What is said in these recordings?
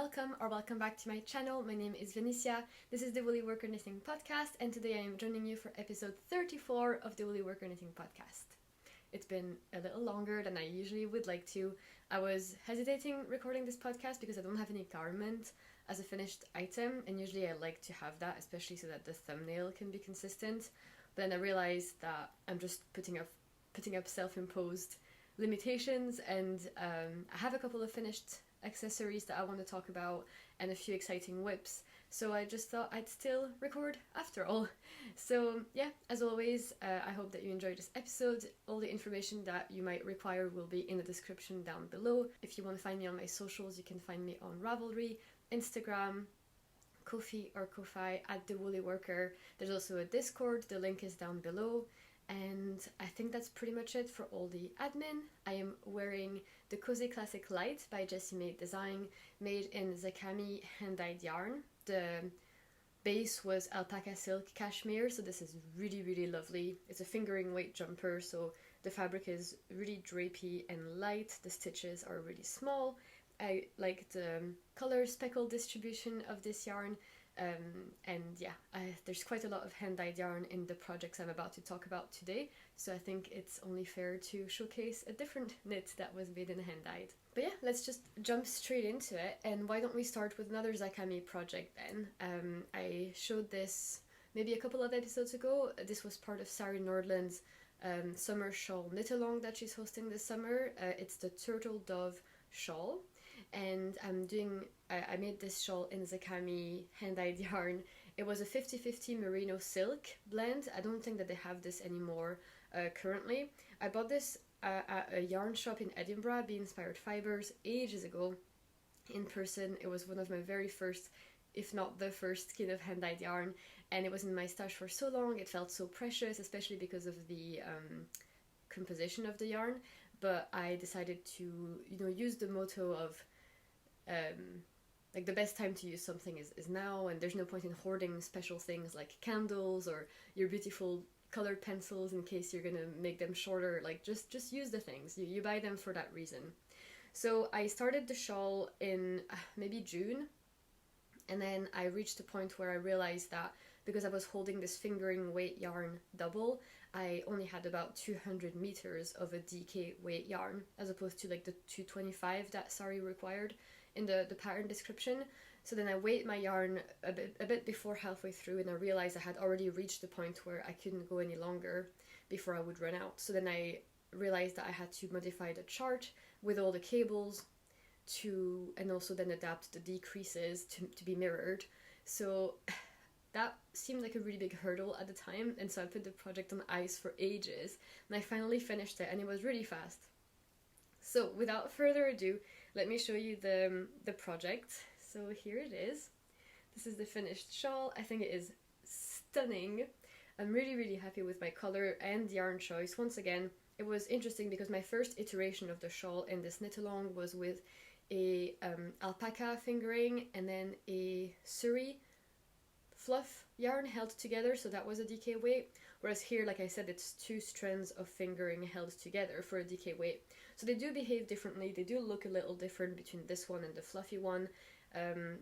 welcome or welcome back to my channel. My name is Vanissia. This is the Woolly Worker Knitting Podcast, and today I am joining you for episode 34 of the Woolly Worker Knitting Podcast. It's been a little longer than I usually would like to. I was hesitating recording this podcast because I don't have any garment as a finished item, and usually I like to have that, especially so that the thumbnail can be consistent. But then I realized that I'm just putting up self-imposed limitations, and I have a couple of finished accessories that I want to talk about and a few exciting whips, so I just thought I'd still record after all. So yeah, as always, I hope that you enjoyed this episode. All the information that you might require will be in the description down below. If you want to find me on my socials, you can find me on Ravelry, Instagram, Ko-fi or Ko-fi at The Woolly Worker. There's also a Discord, the link is down below. And I think that's pretty much it for all the admin. I am wearing the Cozy Classic Light by Jessie Maed Design, made in Zakami hand-dyed yarn. The base was alpaca silk cashmere, so this is really lovely. It's a fingering weight jumper, so the fabric is really drapey and light. The stitches are really small. I like the color speckle distribution of this yarn. And yeah, there's quite a lot of hand-dyed yarn in the projects I'm about to talk about today, so I think it's only fair to showcase a different knit that was made in hand-dyed. But yeah, let's just jump straight into it, and why don't we start with another Zakami project then. I showed this maybe a couple of episodes ago. This was part of Sari Nordland's summer shawl knit-along that she's hosting this summer. It's the Turtle Dove shawl, and I made this shawl in Zakami hand-dyed yarn. It was a 50-50 merino silk blend. I don't think that they have this anymore currently. I bought this at a yarn shop in Edinburgh, Be Inspired Fibers, ages ago in person. It was one of my very first, if not the first, skein of hand-dyed yarn, and it was in my stash for so long. It felt so precious, especially because of the composition of the yarn. But I decided to, use the motto of like the best time to use something is now, and there's no point in hoarding special things like candles or your beautiful colored pencils in case you're gonna make them shorter. Like just use the things. You buy them for that reason. So I started the shawl in maybe June, and then I reached a point where I realized that because I was holding this fingering weight yarn double, I only had about 200 meters of a DK weight yarn, as opposed to like the 225 that Sari required in the pattern description. So then I weighed my yarn a bit before halfway through, and I realized I had already reached the point where I couldn't go any longer before I would run out. So then I realized that I had to modify the chart with all the cables and also then adapt the decreases to be mirrored. So that seemed like a really big hurdle at the time, and so I put the project on ice for ages, and I finally finished it, and it was really fast. So without further ado, let me show you the project. So here it is. This is the finished shawl. I think it is stunning. I'm really happy with my color and yarn choice. Once again, it was interesting because my first iteration of the shawl in this knit-along was with a alpaca fingering and then a suri fluff yarn held together, so that was a DK weight, whereas here, like I said, it's two strands of fingering held together for a DK weight. So they do behave differently, they do look a little different between this one and the fluffy one.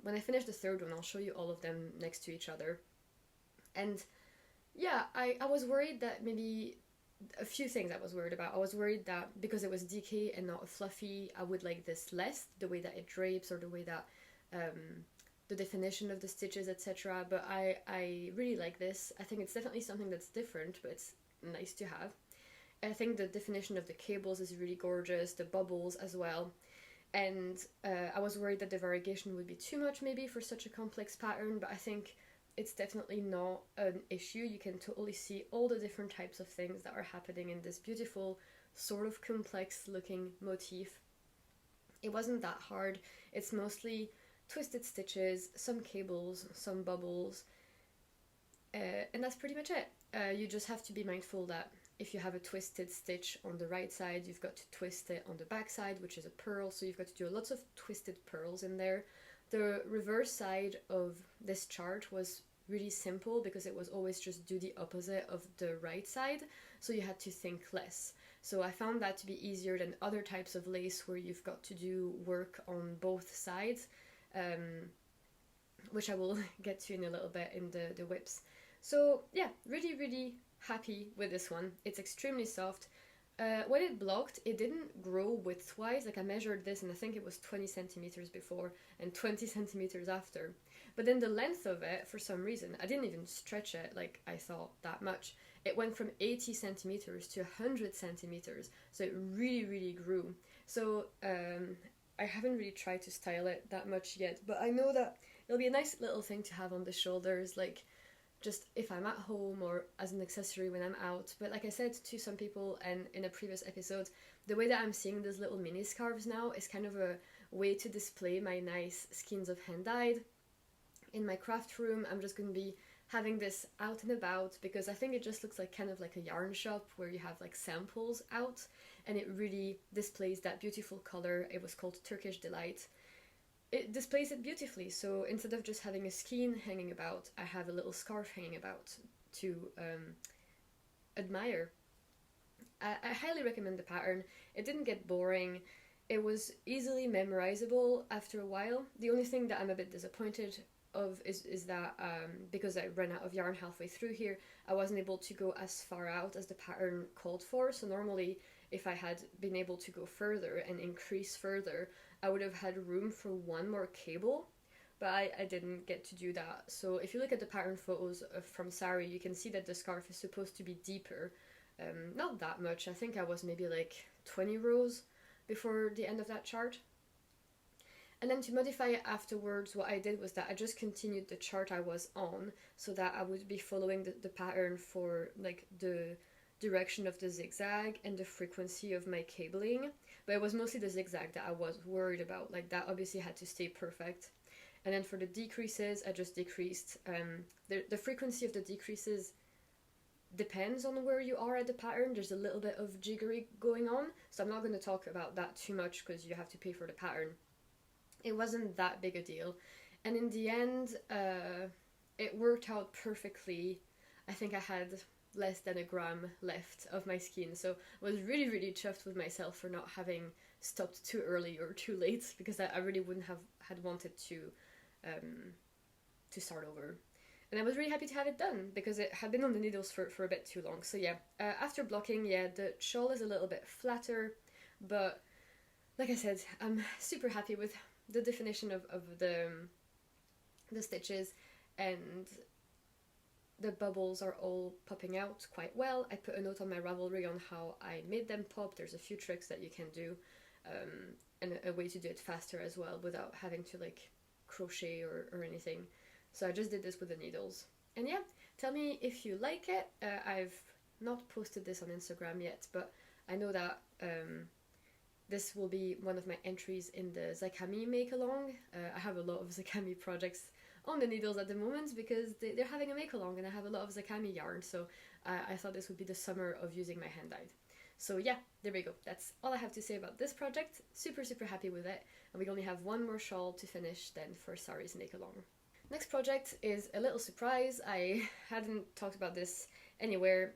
When I finish the third one, I'll show you all of them next to each other. And yeah, I was worried that maybe a few things I was worried about. I was worried that because it was DK and not a fluffy, I would like this less, the way that it drapes or the way that the definition of the stitches, etc. But I really like this. I think it's definitely something that's different, but it's nice to have. I think the definition of the cables is really gorgeous, the bubbles as well. And I was worried that the variegation would be too much maybe for such a complex pattern, but I think it's definitely not an issue. You can totally see all the different types of things that are happening in this beautiful, sort of complex looking motif. It wasn't that hard. It's mostly twisted stitches, some cables, some bubbles, and that's pretty much it. You just have to be mindful that if you have a twisted stitch on the right side, you've got to twist it on the back side, which is a purl, so you've got to do lots of twisted purls in there. The reverse side of this chart was really simple because it was always just do the opposite of the right side, so you had to think less. So I found that to be easier than other types of lace where you've got to do work on both sides. which I will get to in a little bit in the whips. So yeah, really, really happy with this one. It's extremely soft. When it blocked, it didn't grow width-wise. Like I measured this and I think it was 20 centimeters before and 20 centimeters after. But then the length of it, for some reason, I didn't even stretch it like I thought that much. It went from 80 centimeters to 100 centimeters. So it really, really grew. So I haven't really tried to style it that much yet, but I know that it'll be a nice little thing to have on the shoulders, like just if I'm at home or as an accessory when I'm out. But like I said to some people and in a previous episode, the way that I'm seeing these little mini scarves now is kind of a way to display my nice skeins of hand dyed. In my craft room, I'm just going to be having this out and about because I think it just looks like kind of like a yarn shop where you have like samples out, and it really displays that beautiful color. It was called Turkish Delight. It displays it beautifully, so instead of just having a skein hanging about, I have a little scarf hanging about to admire. I highly recommend the pattern. It didn't get boring. It was easily memorizable after a while. The only thing that I'm a bit disappointed of is that because I ran out of yarn halfway through here, I wasn't able to go as far out as the pattern called for. So normally if I had been able to go further and increase further, I would have had room for one more cable, but I didn't get to do that. So if you look at the pattern photos from Sari, you can see that the scarf is supposed to be deeper. Not that much. I think I was maybe like 20 rows before the end of that chart. And then to modify it afterwards, what I did was that I just continued the chart I was on so that I would be following the pattern for like the direction of the zigzag and the frequency of my cabling. But it was mostly the zigzag that I was worried about. Like that obviously had to stay perfect. And then for the decreases, I just decreased. The frequency of the decreases depends on where you are at the pattern. There's a little bit of jiggery going on, so I'm not going to talk about that too much because you have to pay for the pattern. It wasn't that big a deal, and in the end it worked out perfectly. I think I had less than a gram left of my skein, so I was really, really chuffed with myself for not having stopped too early or too late, because I really wouldn't have had wanted to start over. And I was really happy to have it done because it had been on the needles for a bit too long. So yeah, after blocking, yeah, the shawl is a little bit flatter, but like I said, I'm super happy with the definition of the stitches, and the bubbles are all popping out quite well. I put a note on my Ravelry on how I made them pop. There's a few tricks that you can do, and a way to do it faster as well without having to like crochet or anything. So I just did this with the needles. And yeah, tell me if you like it. I've not posted this on Instagram yet, but I know that this will be one of my entries in the Zakami make-along. I have a lot of Zakami projects on the needles at the moment because they're having a make-along, and I have a lot of Zakami yarn, so I thought this would be the summer of using my hand-dyed. So yeah, there we go. That's all I have to say about this project. Super, super happy with it. And we only have one more shawl to finish then for Sari's make-along. Next project is a little surprise. I hadn't talked about this anywhere.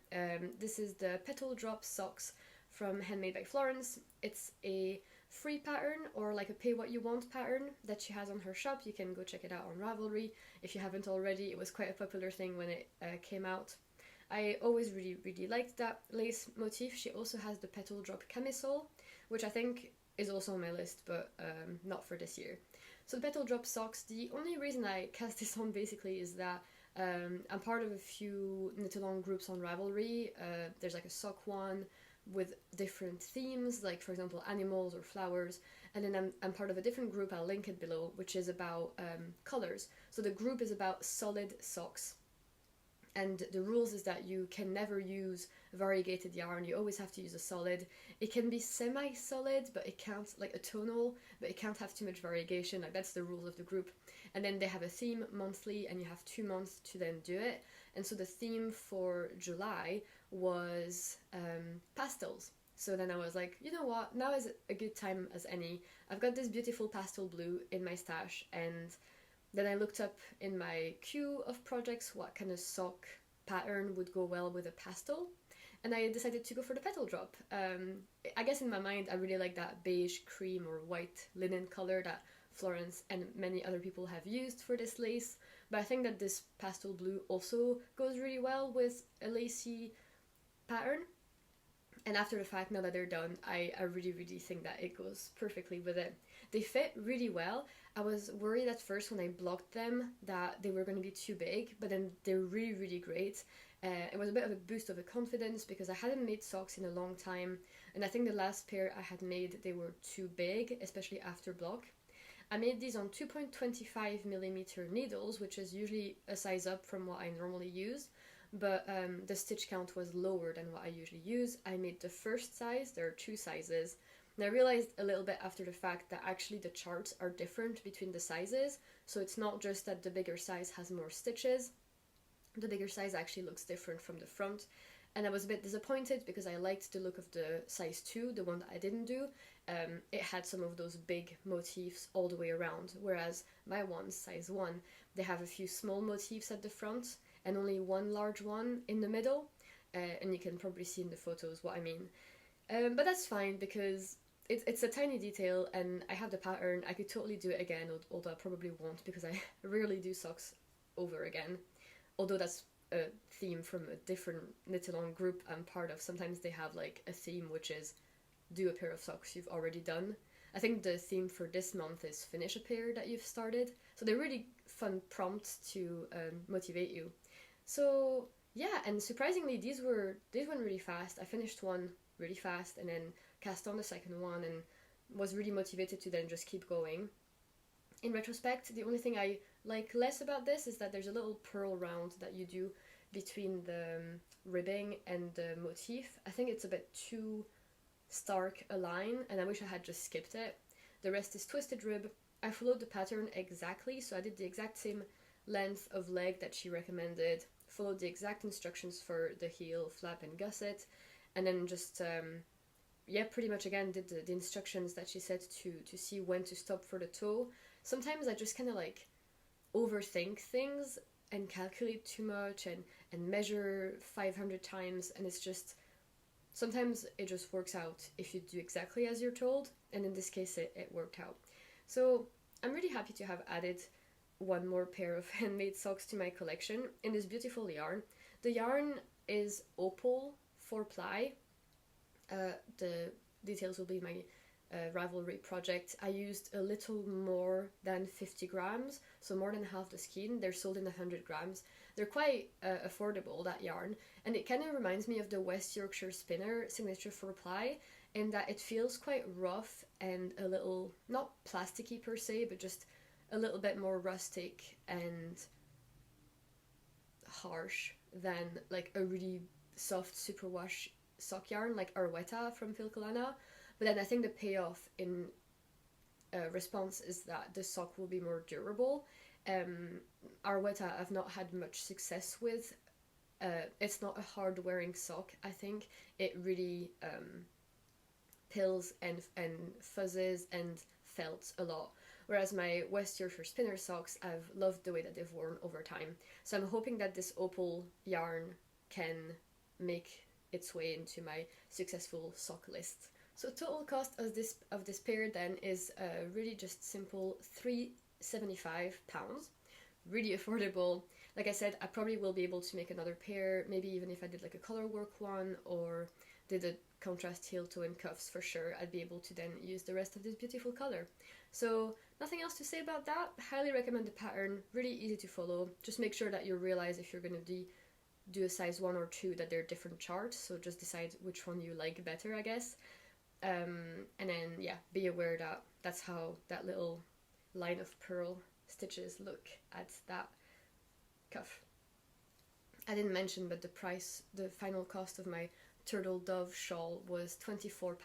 This is the Petal Drop Socks from Handmade by Florence. It's a free pattern, or like a pay what you want pattern that she has on her shop. You can go check it out on Ravelry if you haven't already. It was quite a popular thing when it came out. I always really, really liked that lace motif. She also has the Petal Drop camisole, which I think is also on my list, but not for this year. So the Petal Drop Socks, the only reason I cast this on basically is that I'm part of a few knit-along groups on Ravelry. There's like a sock one with different themes, like for example animals or flowers, and then I'm part of a different group, I'll link it below, which is about colors. So the group is about solid socks, and the rules is that you can never use variegated yarn. You always have to use a solid. It can be semi-solid, but it can't, like a tonal, but it can't have too much variegation. Like that's the rules of the group. And then they have a theme monthly, and you have 2 months to then do it. And so the theme for July was pastels. So then I was like, you know what, now is a good time as any. I've got this beautiful pastel blue in my stash, and then I looked up in my queue of projects what kind of sock pattern would go well with a pastel, and I decided to go for the Petal Drop. I guess in my mind I really like that beige, cream or white linen color that Florence and many other people have used for this lace, but I think that this pastel blue also goes really well with a lacy pattern. And after the fact, now that they're done, I really, really think that it goes perfectly with it. They fit really well. I was worried at first when I blocked them that they were going to be too big, but then they're really, really great. It was a bit of a boost of the confidence because I hadn't made socks in a long time, and I think the last pair I had made, they were too big, especially after block. I made these on 2.25mm needles, which is usually a size up from what I normally use, but the stitch count was lower than what I usually use. I made the first size. There are two sizes, and I realized a little bit after the fact that actually the charts are different between the sizes, so it's not just that the bigger size has more stitches. The bigger size actually looks different from the front, and I was a bit disappointed because I liked the look of the size 2, the one that I didn't do. It had some of those big motifs all the way around, whereas my ones, size 1, they have a few small motifs at the front and only one large one in the middle, and you can probably see in the photos what I mean. But that's fine because it's a tiny detail, and I have the pattern. I could totally do it again, although I probably won't because I rarely do socks over again. Although that's a theme from a different knit-along group I'm part of. Sometimes they have like a theme which is do a pair of socks you've already done. I think the theme for this month is finish a pair that you've started. So they're really fun prompts to motivate you. So yeah, and surprisingly these went really fast. I finished one really fast and then cast on the second one and was really motivated to then just keep going. In retrospect, the only thing I like less about this is that there's a little purl round that you do between the ribbing and the motif. I think it's a bit too stark a line, and I wish I had just skipped it. The rest is twisted rib. I followed the pattern exactly, so I did the exact same length of leg that she recommended, followed the exact instructions for the heel, flap and gusset, and then just pretty much again did the instructions that she said to see when to stop for the toe. Sometimes I just kind of like overthink things and calculate too much and measure 500 times, and it's just sometimes it just works out if you do exactly as you're told, and in this case it worked out. So I'm really happy to have added one more pair of handmade socks to my collection in this beautiful yarn. The yarn is Opal 4-ply. The details will be my Ravelry project. I used a little more than 50 grams, so more than half the skein. They're sold in 100 grams. They're quite affordable, that yarn, and it kind of reminds me of the West Yorkshire Spinner Signature 4-ply in that it feels quite rough and a little, not plasticky per se, but just a little bit more rustic and harsh than like a really soft superwash sock yarn like Arwetta from Filcolana. But then I think the payoff in response is that the sock will be more durable. Arwetta I've not had much success with. It's not a hard wearing sock, I think. It really pills and fuzzes and felts a lot. Whereas my West Yorkshire Spinner socks, I've loved the way that they've worn over time. So I'm hoping that this Opal yarn can make its way into my successful sock list. So total cost of this pair then is really just simple £3.75. Really affordable. Like I said, I probably will be able to make another pair, maybe even if I did like a color work one or did a contrast heel toe and cuffs for sure, I'd be able to then use the rest of this beautiful color. So nothing else to say about that. Highly recommend the pattern, really easy to follow. Just make sure that you realize if you're going to do a size 1 or 2 that they're different charts, so just decide which one you like better, I guess. And then yeah, be aware that that's how that little line of purl stitches look at that cuff. I didn't mention, but the final cost of my turtle dove shawl was £24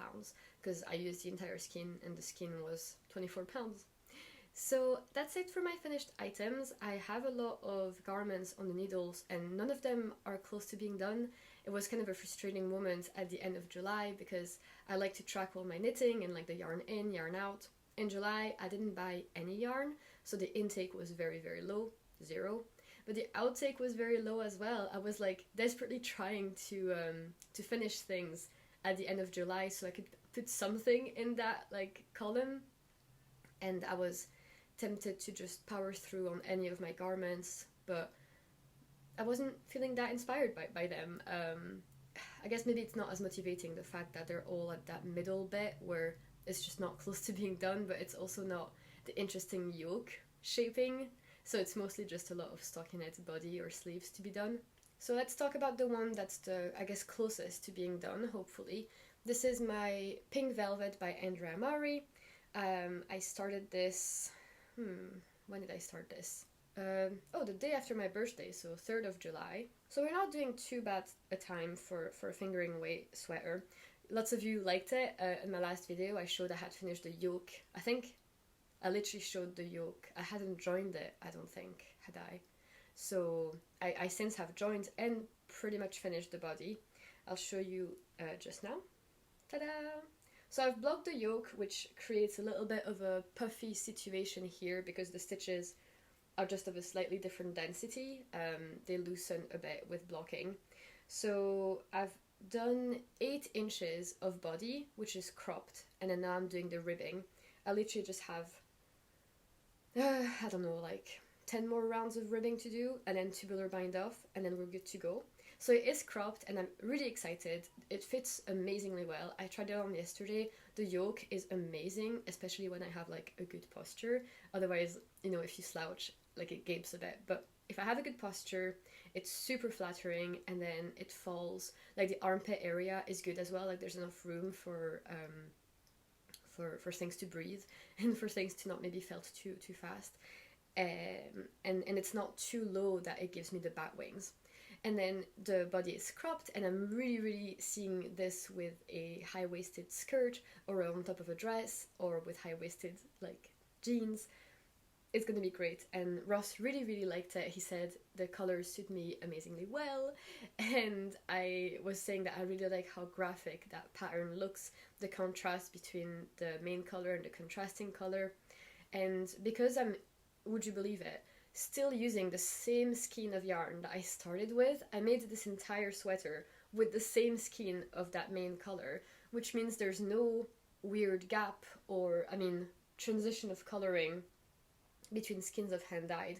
because I used the entire skein and the skein was £24. So that's it for my finished items. I have a lot of garments on the needles and none of them are close to being done. It was kind of a frustrating moment at the end of July because I like to track all my knitting and like the yarn in, yarn out. In July I didn't buy any yarn, so the intake was very, very low, 0. But the outtake was very low as well. I was like desperately trying to finish things at the end of July so I could put something in that like column, and I was tempted to just power through on any of my garments, but I wasn't feeling that inspired by them. I guess maybe it's not as motivating, the fact that they're all at that middle bit where it's just not close to being done, but it's also not the interesting yoke shaping, so it's mostly just a lot of stockinette body or sleeves to be done. So let's talk about the one that's the, I guess, closest to being done, hopefully. This is my Pink Velvet by Andrea Maury. I started this, when did I start this? The day after my birthday, so 3rd of July. So we're not doing too bad a time for a fingering weight sweater. Lots of you liked it. In my last video I showed I had finished the yoke. I think I literally showed the yoke. I hadn't joined it, I don't think, had I? So I since have joined and pretty much finished the body. I'll show you just now. Ta-da! So I've blocked the yoke, which creates a little bit of a puffy situation here because the stitches are just of a slightly different density. They loosen a bit with blocking. So I've done 8 inches of body, which is cropped, and then now I'm doing the ribbing. I literally just have, I don't know, like 10 more rounds of ribbing to do, and then tubular bind off, and then we're good to go. So it is cropped, and I'm really excited. It fits amazingly well. I tried it on yesterday. The yoke is amazing, especially when I have like a good posture. Otherwise, you know, if you slouch, like it gapes a bit. But if I have a good posture, it's super flattering, and then it falls. Like the armpit area is good as well. Like there's enough room for things to breathe and for things to not maybe felt too fast. And it's not too low that it gives me the bat wings. And then the body is cropped, and I'm really seeing this with a high-waisted skirt or on top of a dress or with high-waisted like jeans. It's gonna be great. And Ross really liked it. He said the colors suit me amazingly well, and I was saying that I really like how graphic that pattern looks, the contrast between the main color and the contrasting color. And because I'm, would you believe it, still using the same skein of yarn that I started with, I made this entire sweater with the same skein of that main color, which means there's no weird gap or, I mean, transition of coloring between skeins of hand-dyed.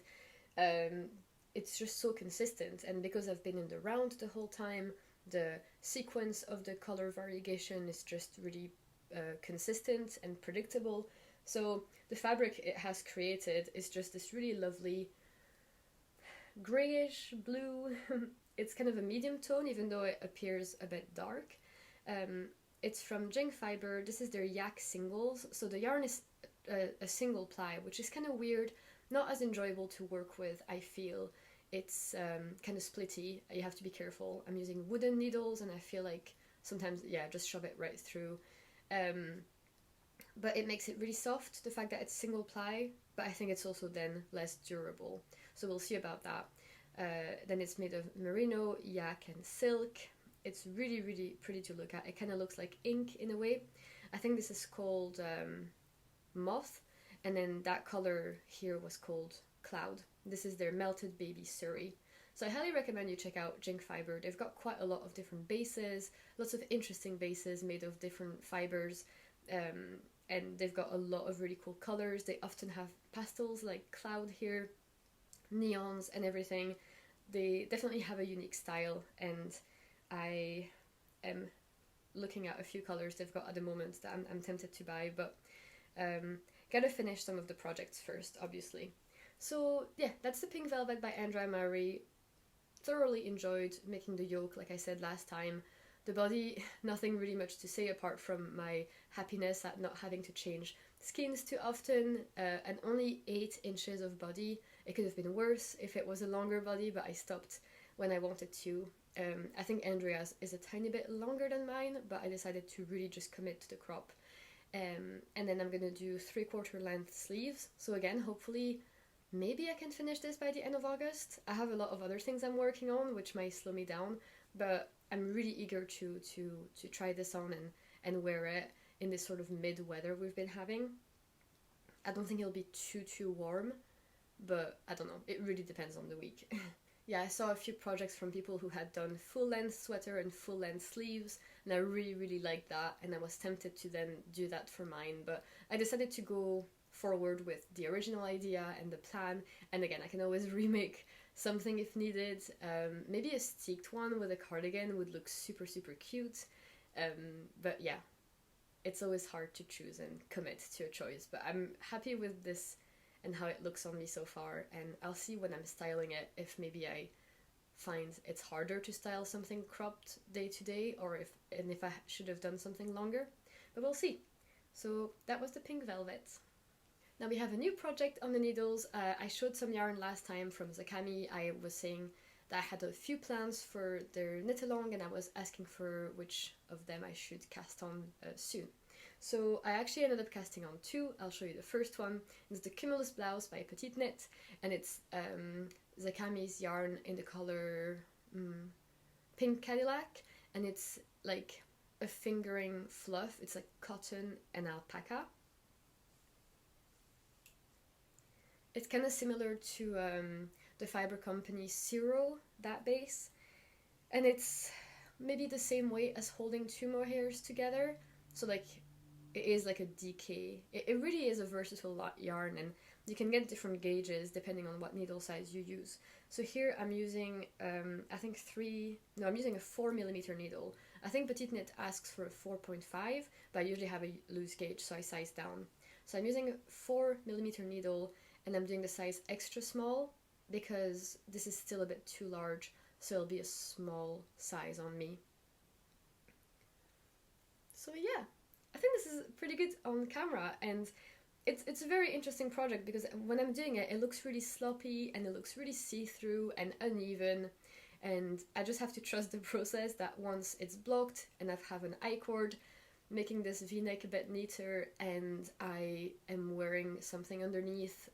It's just so consistent, and because I've been in the round the whole time, the sequence of the color variegation is just really consistent and predictable. So the fabric it has created is just this really lovely grayish blue. It's kind of a medium tone, even though it appears a bit dark. It's from Jing Fiber. This is their Yak singles. So the yarn is a single ply, which is kind of weird, not as enjoyable to work with, I feel. It's kind of splitty. You have to be careful. I'm using wooden needles, and I feel like sometimes, yeah, just shove it right through. But it makes it really soft, the fact that it's single ply, but I think it's also then less durable. So we'll see about that. Then it's made of merino, yak, and silk. It's really pretty to look at. It kind of looks like ink in a way. I think this is called moth, and then that color here was called cloud. This is their melted baby Surrey. So I highly recommend you check out Jing Fiber. They've got quite a lot of different bases, lots of interesting bases made of different fibers. And they've got a lot of really cool colors. They often have pastels like cloud here, neons and everything. They definitely have a unique style, and I am looking at a few colors they've got at the moment that I'm tempted to buy, but gotta finish some of the projects first, obviously. So yeah, that's the Pink Velvet by Andrea Maury. Thoroughly enjoyed making the yoke, like I said last time. The body, nothing really much to say apart from my happiness at not having to change skeins too often, and only 8 inches of body. It could have been worse if it was a longer body, but I stopped when I wanted to. I think Andrea's is a tiny bit longer than mine, but I decided to really just commit to the crop. And then I'm gonna do 3/4 length sleeves. So again, hopefully, maybe I can finish this by the end of August. I have a lot of other things I'm working on, which might slow me down, but I'm really eager to try this on and wear it in this sort of mid-weather we've been having. I don't think it'll be too warm, but I don't know. It really depends on the week. Yeah, I saw a few projects from people who had done full-length sweater and full-length sleeves, and I really liked that, and I was tempted to then do that for mine, but I decided to go forward with the original idea and the plan, and again I can always remake something if needed. Maybe a steeked one with a cardigan would look super cute, but yeah, it's always hard to choose and commit to a choice, but I'm happy with this and how it looks on me so far, and I'll see when I'm styling it if maybe I find it's harder to style something cropped day to day, or if I should have done something longer, but we'll see. So that was the pink velvet. Now we have a new project on the needles. I showed some yarn last time from Zakami. I was saying that I had a few plans for their knit along, and I was asking for which of them I should cast on soon. So I actually ended up casting on two. I'll show you the first one. It's the Cumulus Blouse by Petite Knit, and it's Zakami's yarn in the color Pink Cadillac, and it's like a fingering fluff. It's like cotton and alpaca. It's kind of similar to the fiber company Zero, that base, and it's maybe the same weight as holding two mohairs together, so like it is like a DK. It really is a versatile yarn, and you can get different gauges depending on what needle size you use. So here I'm using I'm using a 4mm needle. I think Petite Knit asks for a 4.5, but I usually have a loose gauge, so I size down. So I'm using a 4mm needle, and I'm doing the size extra small because this is still a bit too large, so it'll be a small size on me. So yeah, I think this is pretty good on camera, and it's a very interesting project because when I'm doing it, it looks really sloppy and it looks really see-through and uneven, and I just have to trust the process that once it's blocked and I have an I-cord, making this v-neck a bit neater, and I am wearing something underneath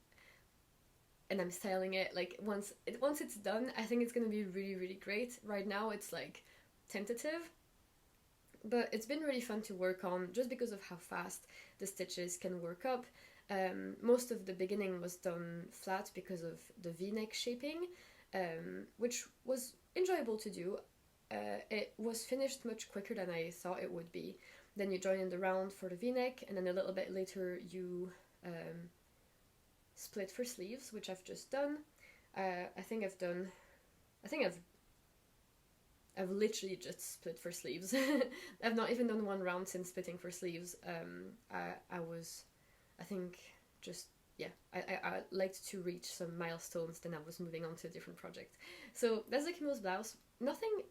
and I'm styling it, like once it's done, I think it's gonna be really great. Right now it's like tentative, but it's been really fun to work on just because of how fast the stitches can work up. Most of the beginning was done flat because of the v-neck shaping, which was enjoyable to do. It was finished much quicker than I thought it would be. Then you join in the round for the v-neck, and then a little bit later you split for sleeves, which I've just done. I've literally just split for sleeves. I've not even done one round since splitting for sleeves. I liked to reach some milestones, then I was moving on to a different project. So that's the Cumulus Blouse. Nothing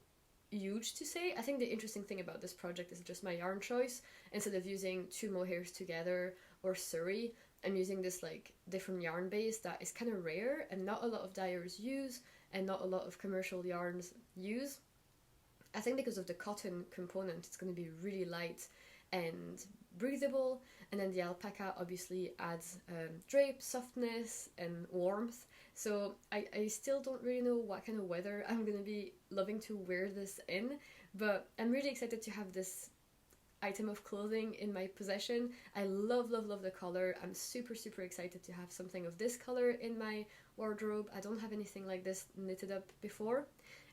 huge to say. I think the interesting thing about this project is just my yarn choice. Instead of using two mohairs together or Surrey, I'm using this like different yarn base that is kind of rare and not a lot of dyers use and not a lot of commercial yarns use. I think because of the cotton component, it's going to be really light and breathable, and then the alpaca obviously adds drape, softness, and warmth. So I still don't really know what kind of weather I'm going to be loving to wear this in, but I'm really excited to have this item of clothing in my possession. I love the color. I'm super excited to have something of this color in my wardrobe. I don't have anything like this knitted up before,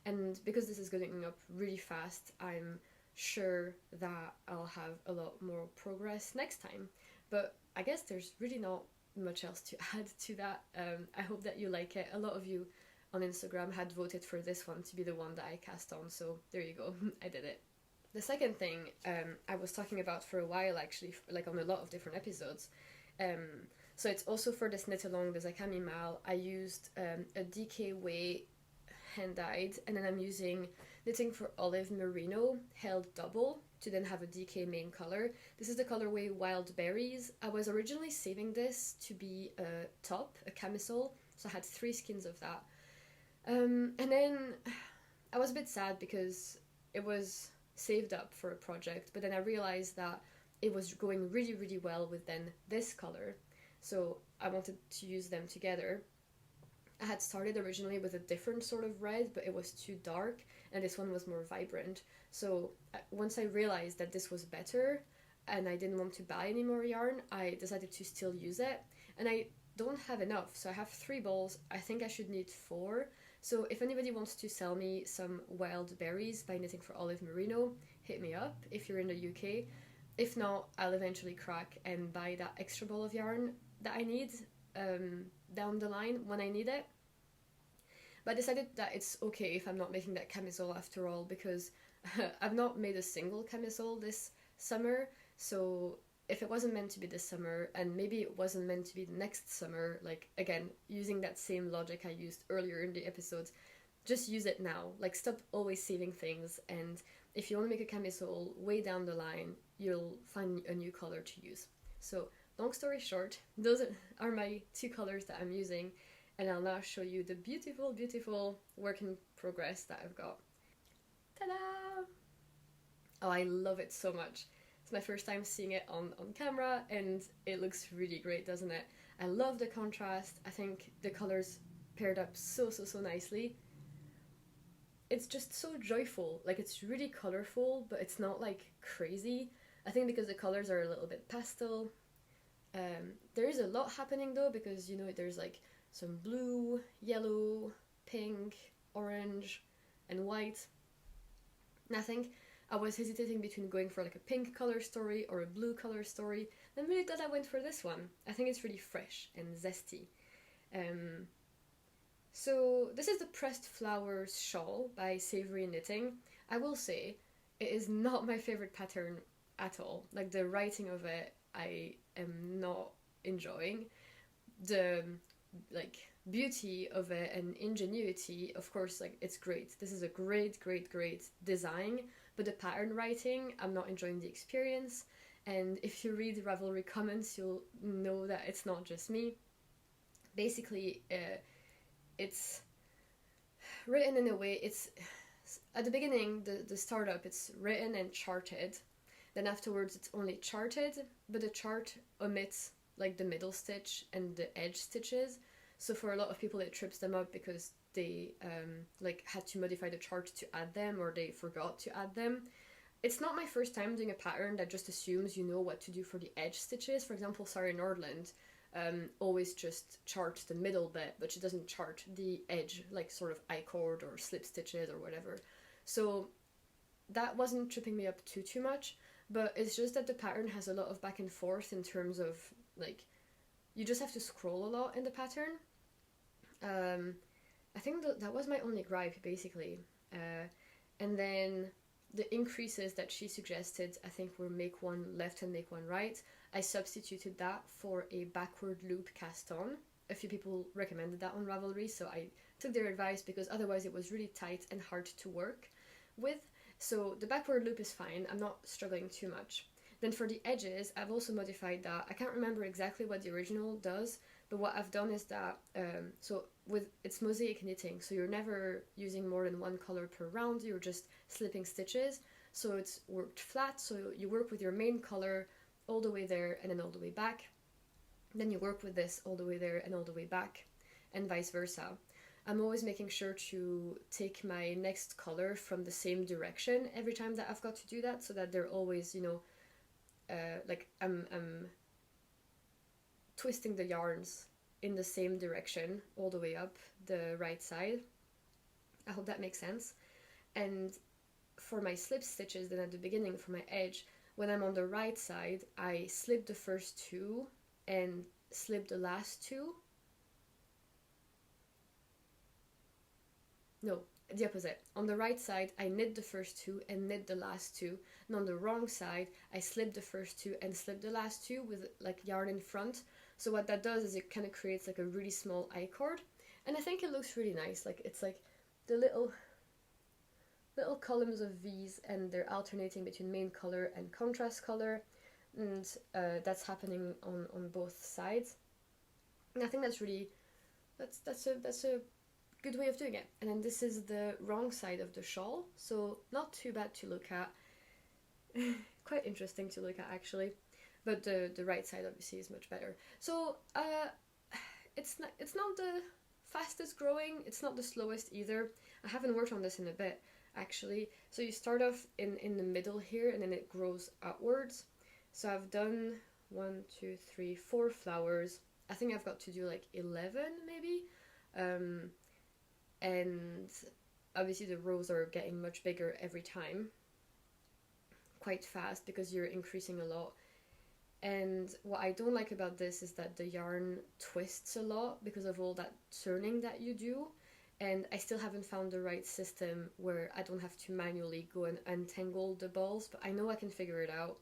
and because this is going up really fast, I'm sure that I'll have a lot more progress next time. But I guess there's really not much else to add to that. I hope that you like it. A lot of you on Instagram had voted for this one to be the one that I cast on, so there you go. I did it. The second thing I was talking about for a while, actually, like on a lot of different episodes, so it's also for this knit along, the Zakami Mal. I used a DK Way hand-dyed, and then I'm using Knitting for Olive Merino held double to then have a DK main color. This is the colorway Wild Berries. I was originally saving this to be a top, a camisole, so I had 3 skins of that. And then I was a bit sad because it was saved up for a project, but then I realized that it was going really well with then this color, so I wanted to use them together. I had started originally with a different sort of red, but it was too dark, and this one was more vibrant. So once I realized that this was better and I didn't want to buy any more yarn, I decided to still use it. And I don't have enough, so I have 3 balls. I think I should need 4. So if anybody wants to sell me some Wild Berries by Knitting for Olive Merino, hit me up if you're in the UK. If not, I'll eventually crack and buy that extra ball of yarn. that I need down the line when I need it. But I decided that it's okay if I'm not making that camisole after all, because I've not made a single camisole this summer, so if it wasn't meant to be this summer, and maybe it wasn't meant to be next summer, like, again, using that same logic I used earlier in the episodes, just use it now. Like, stop always saving things, and if you want to make a camisole way down the line, you'll find a new color to use. So, long story short, those are my two colors that I'm using, and I'll now show you the beautiful, beautiful work in progress that I've got. Ta-da! Oh, I love it so much. It's my first time seeing it on camera, and it looks really great, doesn't it? I love the contrast. I think the colors paired up so nicely. It's just so joyful. Like, it's really colourful, but it's not like crazy. I think because the colors are a little bit pastel. There is a lot happening though, because, you know, there's like some blue, yellow, pink, orange, and white. And I think I was hesitating between going for like a pink color story or a blue color story. I'm really glad I went for this one. I think it's really fresh and zesty. So this is the Pressed Flowers shawl by Savory Knitting. I will say, it is not my favorite pattern at all. Like, the writing of it, I am not enjoying. The like beauty of it and ingenuity, of course, like, it's great. This is a great design, but the pattern writing, I'm not enjoying the experience. And if you read Ravelry comments, you'll know that it's not just me. Basically, it's written in a way, it's at the beginning, the startup, it's written and charted. Then afterwards it's only charted, but the chart omits like the middle stitch and the edge stitches. So for a lot of people it trips them up because they like had to modify the chart to add them, or they forgot to add them. It's not my first time doing a pattern that just assumes you know what to do for the edge stitches. For example, Sarah Nordland always just charts the middle bit, but she doesn't chart the edge, like sort of I-cord or slip stitches or whatever. So that wasn't tripping me up too much, but it's just that the pattern has a lot of back and forth in terms of, like, you just have to scroll a lot in the pattern. I think that was my only gripe, basically. And then the increases that she suggested, I think, were make one left and make one right. I substituted that for a backward loop cast on. A few people recommended that on Ravelry, so I took their advice, because otherwise it was really tight and hard to work with. So the backward loop is fine, I'm not struggling too much. Then for the edges, I've also modified that. I can't remember exactly what the original does, but what I've done is that, it's mosaic knitting, so you're never using more than one color per round, you're just slipping stitches. So it's worked flat, so you work with your main color all the way there and then all the way back. Then you work with this all the way there and all the way back, and vice versa. I'm always making sure to take my next color from the same direction every time that I've got to do that, so that they're always, you know, like I'm twisting the yarns in the same direction all the way up the right side. I hope that makes sense. And for my slip stitches, then at the beginning for my edge, when I'm on the right side, I slip the first two and slip the last two. No, the opposite. On the right side, I knit the first two and knit the last two. And on the wrong side, I slip the first two and slip the last two with like yarn in front. So what that does is it kind of creates like a really small I-cord. And I think it looks really nice. Like, it's like the little columns of V's, and they're alternating between main color and contrast color. And that's happening on both sides. And I think that's really, that's a good way of doing it. And then this is the wrong side of the shawl, so not too bad to look at. Quite interesting to look at, actually, but the right side obviously is much better. So it's not the fastest growing, it's not the slowest either. I haven't worked on this in a bit, actually. So you start off in the middle here, and then it grows outwards. So I've done 4 flowers. I think I've got to do like 11 maybe. And obviously the rows are getting much bigger every time, quite fast, because you're increasing a lot. And what I don't like about this is that the yarn twists a lot because of all that turning that you do. And I still haven't found the right system where I don't have to manually go and untangle the balls, but I know I can figure it out.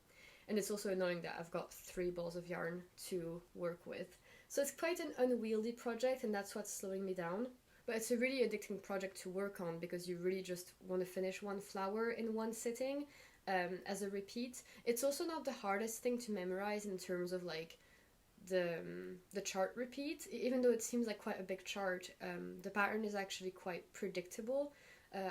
And it's also annoying that I've got 3 balls of yarn to work with. So it's quite an unwieldy project, and that's what's slowing me down. But it's a really addicting project to work on because you really just want to finish one flower in one sitting as a repeat. It's also not the hardest thing to memorize in terms of like the chart repeat, even though it seems like quite a big chart. The pattern is actually quite predictable.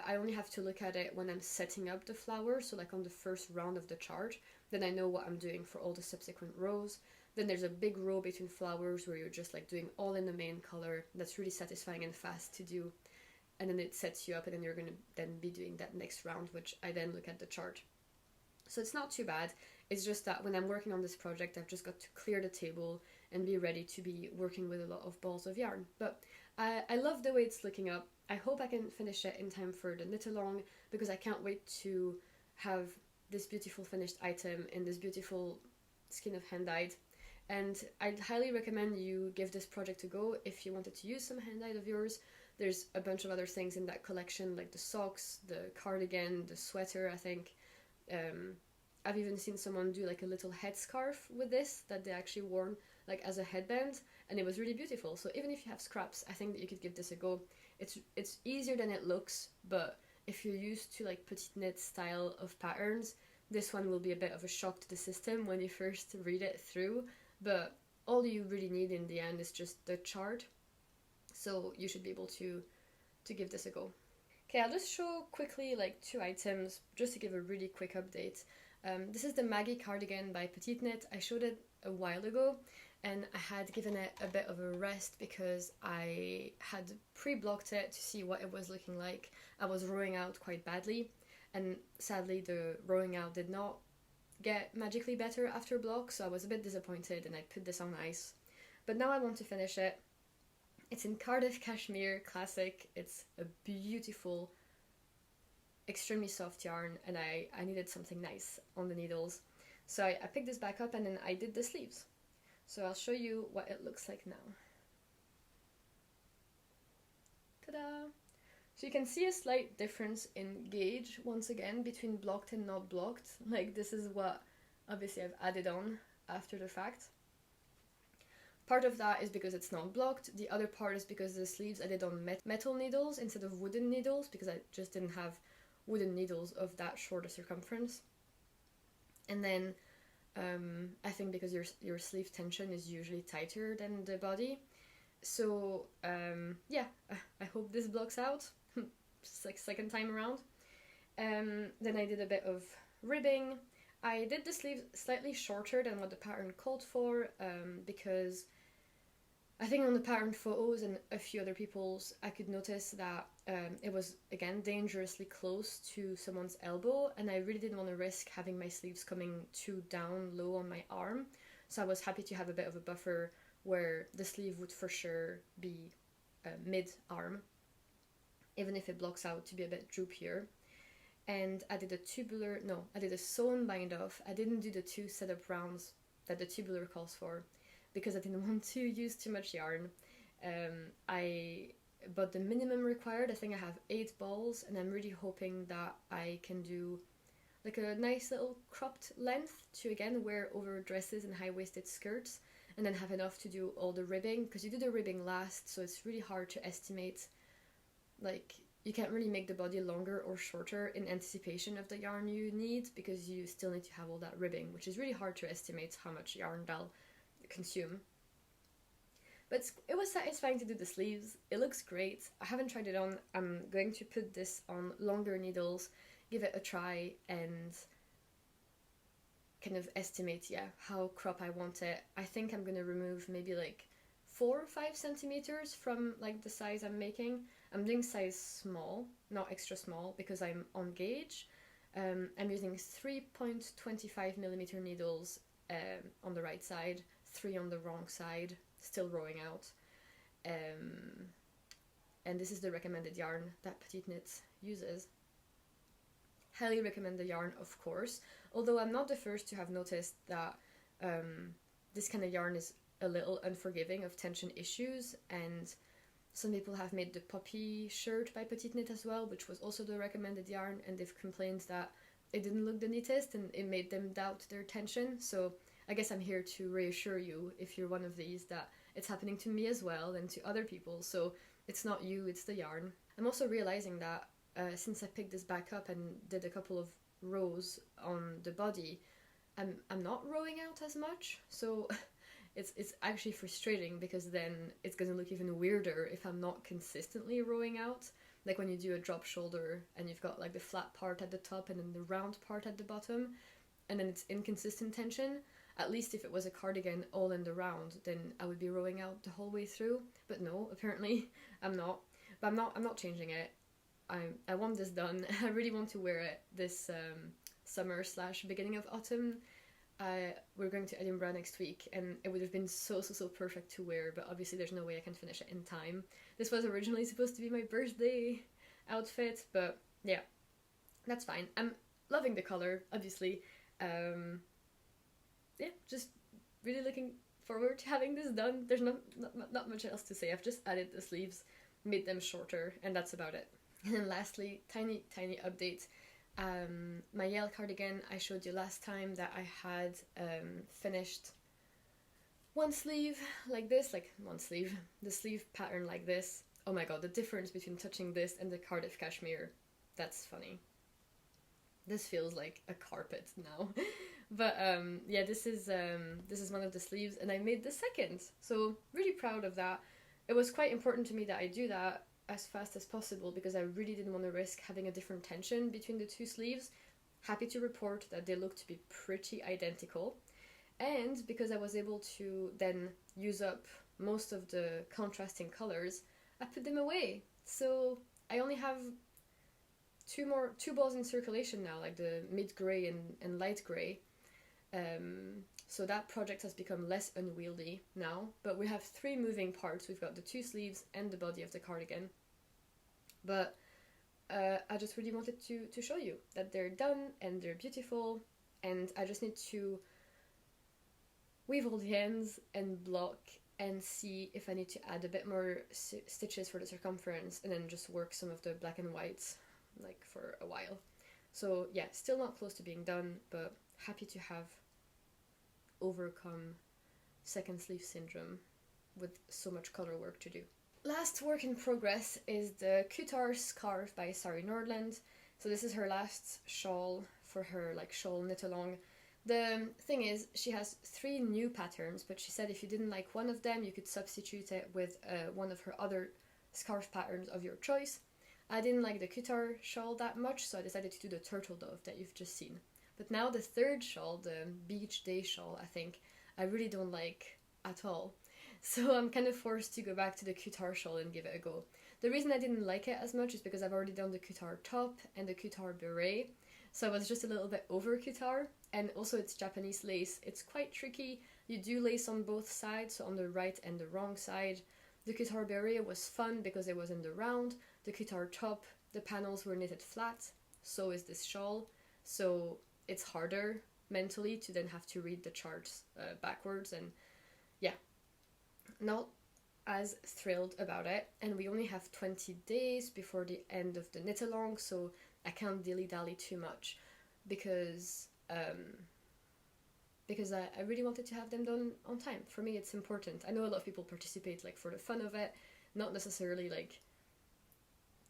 I only have to look at it when I'm setting up the flower, so like on the first round of the chart, then I know what I'm doing for all the subsequent rows. Then there's a big row between flowers where you're just like doing all in the main color. That's really satisfying and fast to do. And then it sets you up, and then you're gonna then be doing that next round, which I then look at the chart. So it's not too bad. It's just that when I'm working on this project, I've just got to clear the table and be ready to be working with a lot of balls of yarn. But I love the way it's looking up. I hope I can finish it in time for the knit along, because I can't wait to have this beautiful finished item in this beautiful skein of hand-dyed. And I'd highly recommend you give this project a go if you wanted to use some hand-dyed of yours. There's a bunch of other things in that collection, like the socks, the cardigan, the sweater, I think. I've even seen someone do like a little headscarf with this that they actually worn like as a headband, and it was really beautiful. So even if you have scraps, I think that you could give this a go. It's easier than it looks, but if you're used to like petite knit style of patterns, this one will be a bit of a shock to the system when you first read it through, but all you really need in the end is just the chart, so you should be able to give this a go. Okay, I'll just show quickly like 2 items just to give a really quick update. This is the Maggie cardigan by Petite Knit. I showed it a while ago, and I had given it a bit of a rest because I had pre-blocked it to see what it was looking like. I was rowing out quite badly, and sadly the rowing out did not get magically better after block, so I was a bit disappointed and I put this on ice. But now I want to finish it. It's in Cardiff Cashmere Classic. It's a beautiful, extremely soft yarn, and I needed something nice on the needles. So I picked this back up, and then I did the sleeves. So I'll show you what it looks like now. Ta-da! So you can see a slight difference in gauge, once again, between blocked and not blocked. Like, this is what, obviously, I've added on after the fact. Part of that is because it's not blocked. The other part is because the sleeves I did on metal needles instead of wooden needles, because I just didn't have wooden needles of that short a circumference. And then I think because your sleeve tension is usually tighter than the body. So yeah, I hope this blocks out. Just like second time around. Then I did a bit of ribbing. I did the sleeves slightly shorter than what the pattern called for, because I think on the pattern photos and a few other people's, I could notice that it was, again, dangerously close to someone's elbow, and I really didn't want to risk having my sleeves coming too down low on my arm. So I was happy to have a bit of a buffer where the sleeve would for sure be mid-arm, even if it blocks out to be a bit droopier. And I did a sewn bind off. I didn't do the 2 setup rounds that the tubular calls for because I didn't want to use too much yarn. I bought the minimum required. I think I have 8 balls, and I'm really hoping that I can do like a nice little cropped length to again wear over dresses and high-waisted skirts, and then have enough to do all the ribbing, because you do the ribbing last, so it's really hard to estimate. Like, you can't really make the body longer or shorter in anticipation of the yarn you need, because you still need to have all that ribbing, which is really hard to estimate how much yarn they'll consume. But it was satisfying to do the sleeves. It looks great. I haven't tried it on. I'm going to put this on longer needles, give it a try, and kind of estimate, how crop I want it. I think I'm going to remove maybe like 4 or 5 centimeters from like the size I'm making. I'm doing size small, not extra small, because I'm on gauge. I'm using 3.25 millimeter needles on the right side, 3 on the wrong side, still rowing out. And this is the recommended yarn that Petite Knit uses. Highly recommend the yarn, of course, although I'm not the first to have noticed that this kind of yarn is a little unforgiving of tension issues, and some people have made the poppy shirt by Petite Knit as well, which was also the recommended yarn, and they've complained that it didn't look the neatest and it made them doubt their tension. So I guess I'm here to reassure you, if you're one of these, that it's happening to me as well and to other people, so it's not you, it's the yarn. I'm also realizing that since I picked this back up and did a couple of rows on the body, I'm not rowing out as much, so it's actually frustrating, because then it's gonna look even weirder if I'm not consistently rowing out. Like when you do a drop shoulder and you've got like the flat part at the top and then the round part at the bottom, and then it's inconsistent tension. At least if it was a cardigan all in the round, then I would be rowing out the whole way through. But no, apparently I'm not. But I'm not changing it. I want this done. I really want to wear it this summer / beginning of autumn. We're going to Edinburgh next week, and it would have been so perfect to wear, but obviously there's no way I can finish it in time. This was originally supposed to be my birthday outfit, but yeah, that's fine. I'm loving the color, obviously. Yeah, just really looking forward to having this done. There's not much else to say. I've just added the sleeves, made them shorter, and that's about it. And then lastly, tiny update. My Yale cardigan, I showed you last time that I had finished one sleeve like this, the sleeve pattern like this. Oh my god, the difference between touching this and the Cardiff cashmere, that's funny. This feels like a carpet now. But yeah, this is one of the sleeves, and I made the second, so really proud of that. It was quite important to me that I do that as fast as possible, because I really didn't want to risk having a different tension between the two sleeves. Happy to report that they look to be pretty identical, and because I was able to then use up most of the contrasting colors, I put them away. So I only have two balls in circulation now, like the mid-grey and light grey. So that project has become less unwieldy now, but we have 3 moving parts. We've got the 2 sleeves and the body of the cardigan. But I just really wanted to show you that they're done and they're beautiful, and I just need to weave all the ends and block and see if I need to add a bit more stitches for the circumference, and then just work some of the black and whites like for a while. So yeah, still not close to being done, but happy to have overcome second sleeve syndrome with so much color work to do. Last work in progress is the Kutar scarf by Sari Nordland. So this is her last shawl for her like shawl knit along. The thing is, she has 3 new patterns, but she said if you didn't like one of them, you could substitute it with one of her other scarf patterns of your choice. I didn't like the Kutar shawl that much, so I decided to do the turtle dove that you've just seen. But now the third shawl, the beach day shawl, I think, I really don't like at all. So I'm kind of forced to go back to the Kutar shawl and give it a go. The reason I didn't like it as much is because I've already done the Kutar top and the Kutar beret, so I was just a little bit over Kutar, and also it's Japanese lace. It's quite tricky. You do lace on both sides, so on the right and the wrong side. The Kutar beret was fun because it was in the round. The Kutar top, the panels were knitted flat, so is this shawl, so it's harder mentally to then have to read the charts backwards, and yeah, not as thrilled about it. And we only have 20 days before the end of the knit along, so I can't dilly-dally too much, because I really wanted to have them done on time. For me, it's important. I know a lot of people participate like for the fun of it, not necessarily like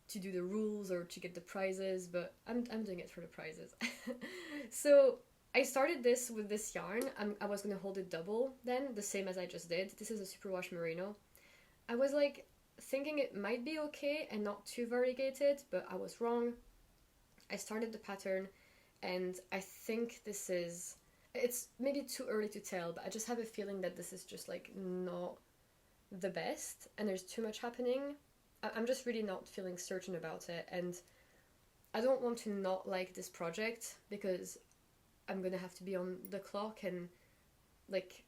to do the rules or to get the prizes, but I'm doing it for the prizes. So I started this with this yarn. I was going to hold it double then, the same as I just did. This is a superwash merino. I was like thinking it might be okay and not too variegated, but I was wrong. I started the pattern, and I think it's maybe too early to tell, but I just have a feeling that this is just like not the best, and there's too much happening. I'm just really not feeling certain about it, and I don't want to not like this project, because I'm gonna have to be on the clock, and like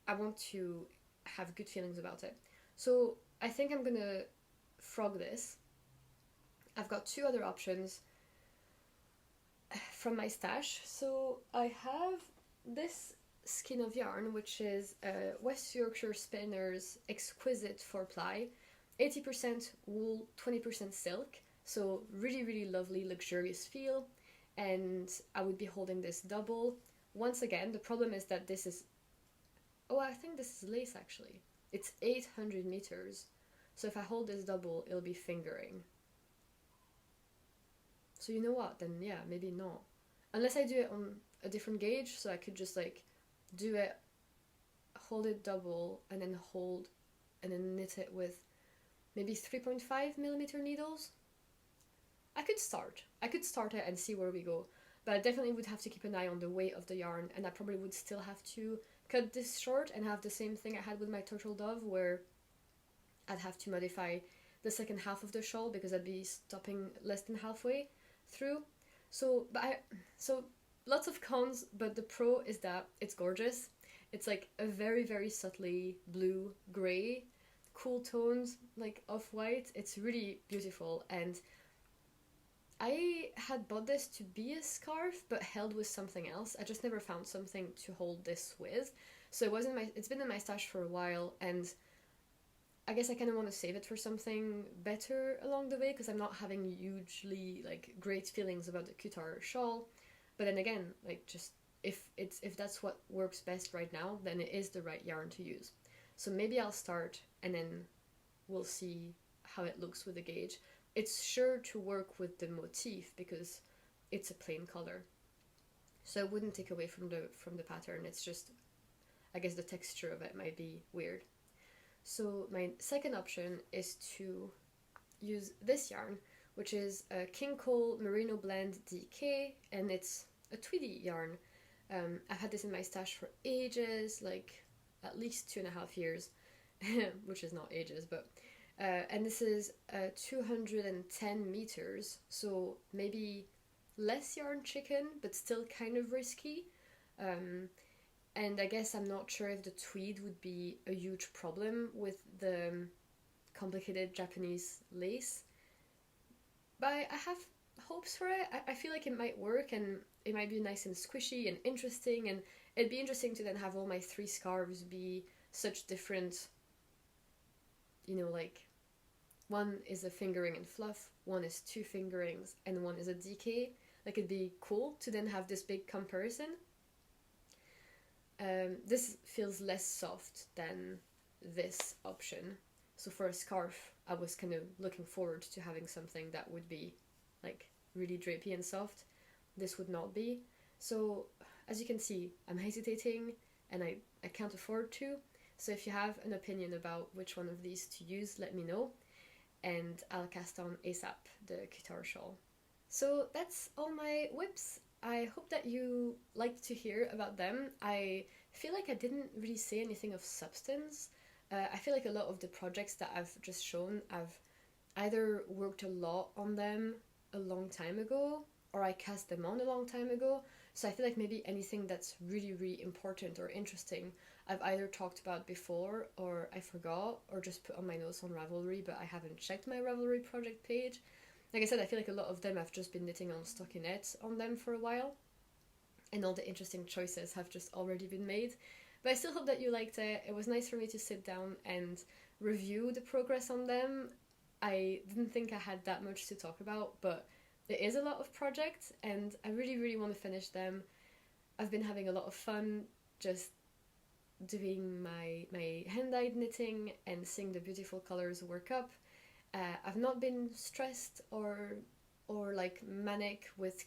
I want to have good feelings about it. So I think I'm gonna frog this. I've got 2 other options from my stash. So I have this skein of yarn, which is West Yorkshire Spinner's Exquisite 4-ply, 80% wool, 20% silk, so really, really lovely, luxurious feel. And I would be holding this double. Once again, the problem is that this is, oh, I think this is lace actually. It's 800 meters, so if I hold this double, it'll be fingering. So you know what, then yeah, maybe not. Unless I do it on a different gauge, so I could just like do it, hold it double, and then knit it with maybe 3.5 millimeter needles. I could start it and see where we go, but I definitely would have to keep an eye on the weight of the yarn, and I probably would still have to cut this short and have the same thing I had with my turtle dove, where I'd have to modify the second half of the shawl because I'd be stopping less than halfway through. So lots of cons, but the pro is that it's gorgeous. It's like a very, very subtly blue gray, cool tones, like off-white. It's really beautiful, and I had bought this to be a scarf, but held with something else. I just never found something to hold this with. So it's been in my stash for a while, and I guess I kind of want to save it for something better along the way, because I'm not having hugely like great feelings about the Kutar shawl. But then again, like, just if that's what works best right now, then it is the right yarn to use. So maybe I'll start, and then we'll see how it looks with the gauge. It's sure to work with the motif because it's a plain color, so it wouldn't take away from the pattern. It's just, I guess the texture of it might be weird. So my second option is to use this yarn, which is a King Cole Merino Blend DK, and it's a tweedy yarn. I've had this in my stash for ages, like at least 2.5 years, which is not ages, but and this is 210 meters, so maybe less yarn chicken, but still kind of risky. And I guess I'm not sure if the tweed would be a huge problem with the complicated Japanese lace, but I have hopes for it. I feel like it might work, and it might be nice and squishy and interesting, and it'd be interesting to then have all my 3 scarves be such different, you know, like one is a fingering and fluff, one is 2 fingerings, and one is a DK. Like, it'd be cool to then have this big comparison. This feels less soft than this option. So for a scarf, I was kind of looking forward to having something that would be like really drapey and soft. This would not be. So as you can see, I'm hesitating, and I can't afford to. So if you have an opinion about which one of these to use, let me know, and I'll cast on ASAP the Kutar shawl. So that's all my whips. I hope that you liked to hear about them. I feel like I didn't really say anything of substance. I feel like a lot of the projects that I've just shown, I've either worked a lot on them a long time ago, or I cast them on a long time ago. So I feel like maybe anything that's really, really important or interesting, I've either talked about before, or I forgot, or just put on my notes on Ravelry, but I haven't checked my Ravelry project page. Like I said, I feel like a lot of them I've just been knitting on stockinette on them for a while, and all the interesting choices have just already been made. But I still hope that you liked it. It was nice for me to sit down and review the progress on them. I didn't think I had that much to talk about, but there is a lot of projects, and I really, really want to finish them. I've been having a lot of fun just doing my hand-dyed knitting and seeing the beautiful colors work up. I've not been stressed or like manic with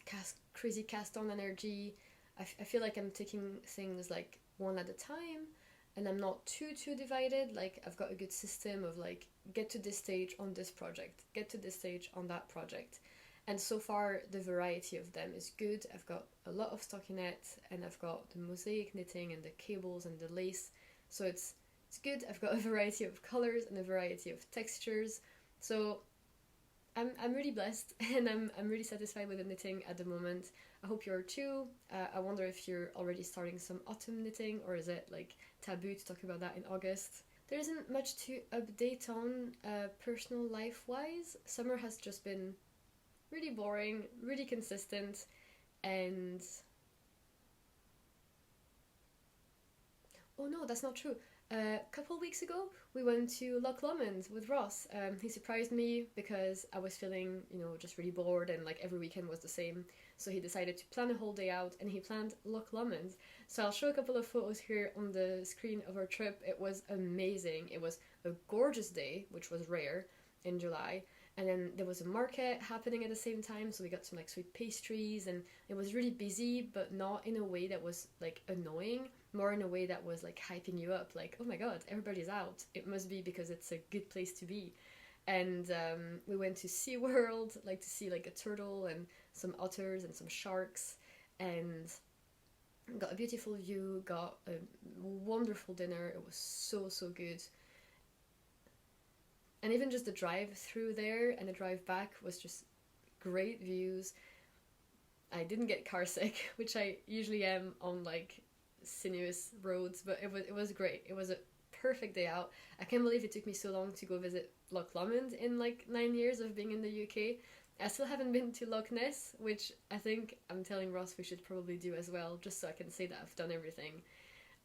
crazy cast-on energy. I feel like I'm taking things like one at a time, and I'm not too divided. Like, I've got a good system of like, get to this stage on this project, get to this stage on that project. And so far, the variety of them is good. I've got a lot of stockinette, and I've got the mosaic knitting and the cables and the lace. So it's good. I've got a variety of colors and a variety of textures. So I'm really blessed, and I'm really satisfied with the knitting at the moment. I hope you are too. I wonder if you're already starting some autumn knitting, or is it like taboo to talk about that in August? There isn't much to update on personal life-wise. Summer has just been really boring, really consistent, and Oh no, that's not true. A couple weeks ago, we went to Loch Lomond with Ross. He surprised me because I was feeling, just really bored and like every weekend was the same. So he decided to plan a whole day out and he planned Loch Lomond. So I'll show a couple of photos here on the screen of our trip. It was amazing. It was a gorgeous day, which was rare in July. And then there was a market happening at the same time, so we got some like sweet pastries, and it was really busy, but not in a way that was like annoying, more in a way that was like hyping you up, like, oh my god, everybody's out. It must be because it's a good place to be. And we went to SeaWorld, like to see like a turtle and some otters and some sharks, and got a beautiful view, got a wonderful dinner. It was so good. And even just the drive through there and the drive back was just great views. I didn't get car sick, which I usually am on like sinuous roads, but it was great. It was a perfect day out. I can't believe it took me so long to go visit Loch Lomond in like 9 years of being in the UK. I still haven't been to Loch Ness, which I think I'm telling Ross we should probably do as well, just so I can say that I've done everything.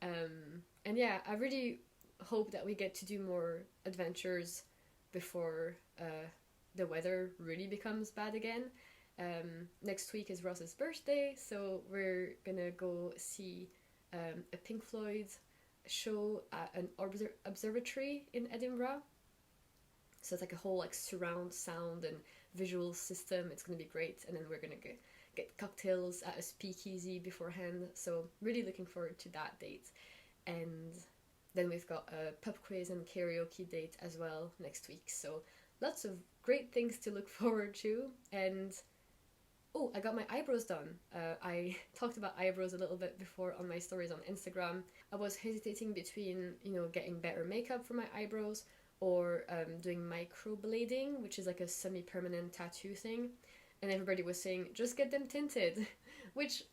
And yeah, I really hope that we get to do more adventures before the weather really becomes bad again. Next week is Ross's birthday, so we're gonna go see a Pink Floyd show at an observatory in Edinburgh. So it's like a whole like surround sound and visual system. It's gonna be great, and then we're gonna get cocktails at a speakeasy beforehand. So really looking forward to that date. And then we've got a pub quiz and karaoke date as well next week. So lots of great things to look forward to. And oh, I got my eyebrows done. I talked about eyebrows a little bit before on my stories on Instagram. I was hesitating between, getting better makeup for my eyebrows or doing microblading, which is like a semi-permanent tattoo thing. And everybody was saying, just get them tinted, which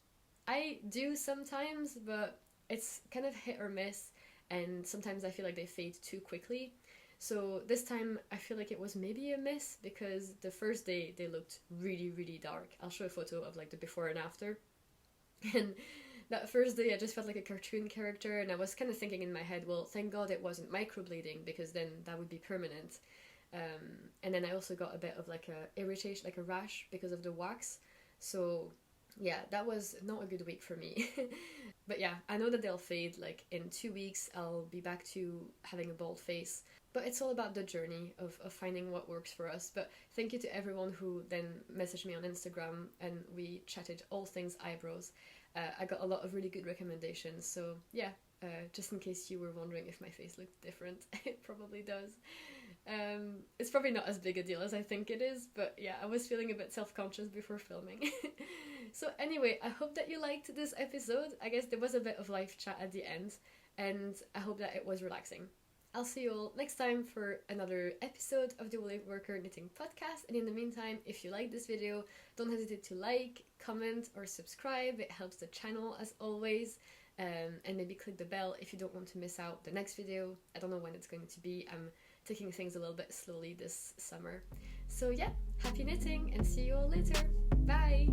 I do sometimes, but it's kind of hit or miss. And sometimes I feel like they fade too quickly. So this time I feel like it was maybe a miss because the first day they looked really dark. I'll show a photo of like the before and after. And that first day I just felt like a cartoon character, and I was kind of thinking in my head, well, thank God it wasn't microblading because then that would be permanent. And then I also got a bit of like a irritation, like a rash because of the wax. So yeah, that was not a good week for me. But yeah, I know that they'll fade. Like in 2 weeks, I'll be back to having a bald face. But it's all about the journey of finding what works for us. But thank you to everyone who then messaged me on Instagram and we chatted all things eyebrows. I got a lot of really good recommendations. So yeah, just in case you were wondering if my face looked different, it probably does. It's probably not as big a deal as I think it is, but yeah, I was feeling a bit self-conscious before filming. So anyway, I hope that you liked this episode. I guess there was a bit of life chat at the end, and I hope that it was relaxing. I'll see you all next time for another episode of the Woolly Worker Knitting Podcast. And in the meantime, if you like this video, don't hesitate to like, comment, or subscribe. It helps the channel as always. And maybe click the bell if you don't want to miss out the next video. I don't know when it's going to be. I'm taking things a little bit slowly this summer. So yeah, happy knitting and see you all later. Bye!